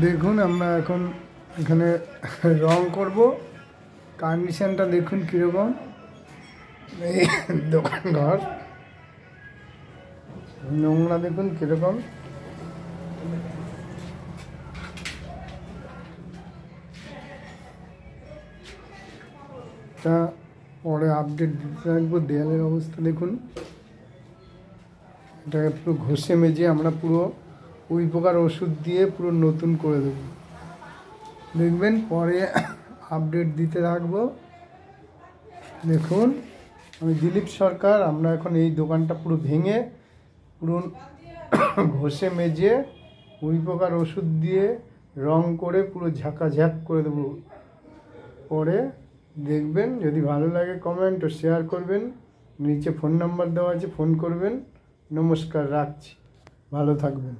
দেখুন আমরা এখন এখানে রং করব। কন্ডিশনটা দেখুন কীরকম। এই দোকান ঘর নোংরা দেখুন কীরকম। তা পরে আপডেট দিতে থাকবো। দেয়ালের অবস্থা দেখুন, এটাকে পুরো ঘষে মেজে আমরা পুরো উই পোকার ওষুধ দিয়ে পুরো নতুন করে দেব। দেখবেন পরে আপডেট দিতে থাকবো। দেখুন আমি দিলীপ সরকার। আমরা এখন এই দোকানটা পুরো ভেঙে পুরো ঘষে মেজে উই পোকার ওষুধ দিয়ে রং করে পুরো ঝাঁকাঝাঁক করে দেবো। পরে দেখবেন, যদি ভালো লাগে কমেন্ট ও শেয়ার করবেন। নিচে ফোন নাম্বার দেওয়া আছে, ফোন করবেন। নমস্কার, রাখছি, ভালো থাকবেন।